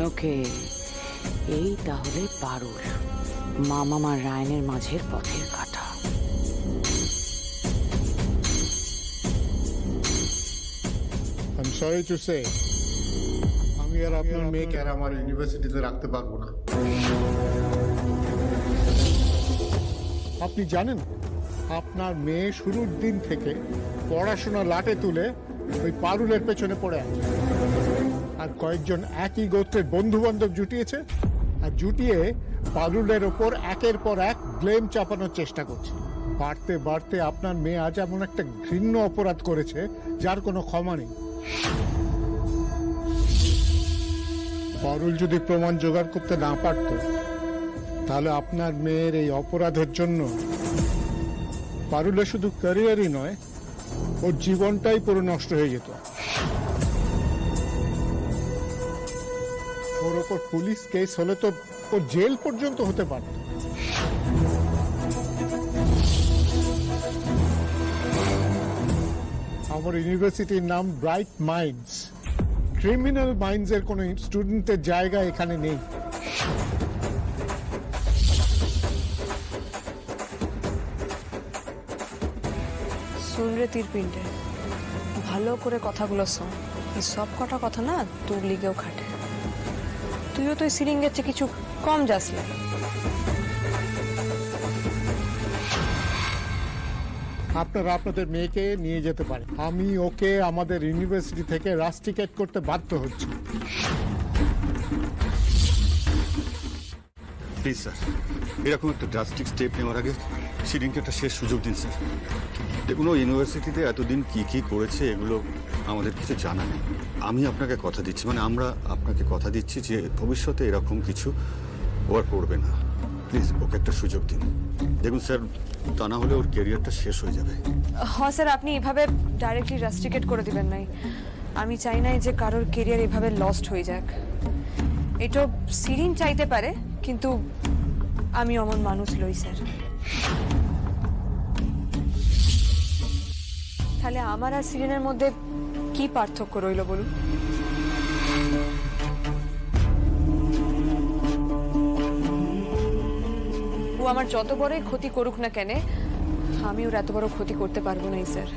ওকে, এই তাহলে পারুল, মামা আর রায়নের মাঝের পথের কাঁটা। I'm sorry to say, আমি আর আপনার মেয়েকে আর আমার ইউনিভার্সিটিতে রাখতে পারবো না। আপনি জানেন, আপনার মেয়ে শুরুর দিন থেকে পড়াশোনা লাটে তুলে ওই পারুলের পেছনে পড়ে আছে, আর কয়েকজন একই গোত্রের বন্ধু বান্ধব জুটিয়েছে, আর জুটিয়ে পারুলের ওপর একের পর এক ব্লেম চাপানোর চেষ্টা করছে। বাড়তে বাড়তে আপনার মেয়ে আজ এমন একটা ঘৃণ্য অপরাধ করেছে যার কোনো ক্ষমা নেই। পারুল যদি প্রমাণ জোগাড় করতে না পারত, তাহলে আপনার মেয়ের এই অপরাধের জন্য পারুলের শুধু ক্যারিয়ারই নয়, ওর জীবনটাই পুরো নষ্ট হয়ে যেত। ওর ওপর পুলিশ কেস হলে তো ও জেল পর্যন্ত হতে পারত। আমার ইউনিভার্সিটির নাম ব্রাইট মাইন্ডস। ক্রিমিনাল মাইন্ডস এর কোনো স্টুডেন্টের জায়গা এখানে নেই। শুন রে তীরপিণ্ডে, ভালো করে কথাগুলো শোন। এই সব কটা কথা না তোর লিগেও খাটে। তুইও তো সিরিঙ্গের চেয়ে কিছু কম যাস না। আপনারা আপনাদের মেয়েকে নিয়ে যেতে পারেন, আমি ওকে আমাদের ইউনিভার্সিটি থেকে রাস্টিকেট করতে বাধ্য হচ্ছি। প্লিজ স্যার, এরকম একটা ড্রাস্টিক স্টেপ নেওয়ার আগে শিরিনকে একটা শেষ সুযোগ দিন স্যার। দেখুন, ও ইউনিভার্সিটিতে এতদিন কি কি করেছে এগুলো আমাদের কিছু জানা নেই। আমি আপনাকে কথা দিচ্ছি, মানে আমরা আপনাকে কথা দিচ্ছি যে ভবিষ্যতে এরকম কিছু ও আর করবে না। প্লিজ ওকে একটা সুযোগ দিন। দেখুন স্যার, তা না হলে ওর ক্যারিয়ারটা শেষ হয়ে যাবে। হ্যাঁ স্যার, আপনি এভাবে ডাইরেক্টলি রাস্টিকেট করে দিবেন নাই। আমি চাই নাই যে কারোর কেরিয়ার এভাবে লস্ট হয়ে যাক। এটা সিরিন চাইতে পারে, কিন্তু আমি অমন মানুষ লই স্যার। তাহলে আমার আর সিরিনের মধ্যে কি পার্থক্য রইল বলুন? ও আমার যত বড়ই ক্ষতি করুক না কেন, আমি ওর এত বড় ক্ষতি করতে পারবো না স্যার।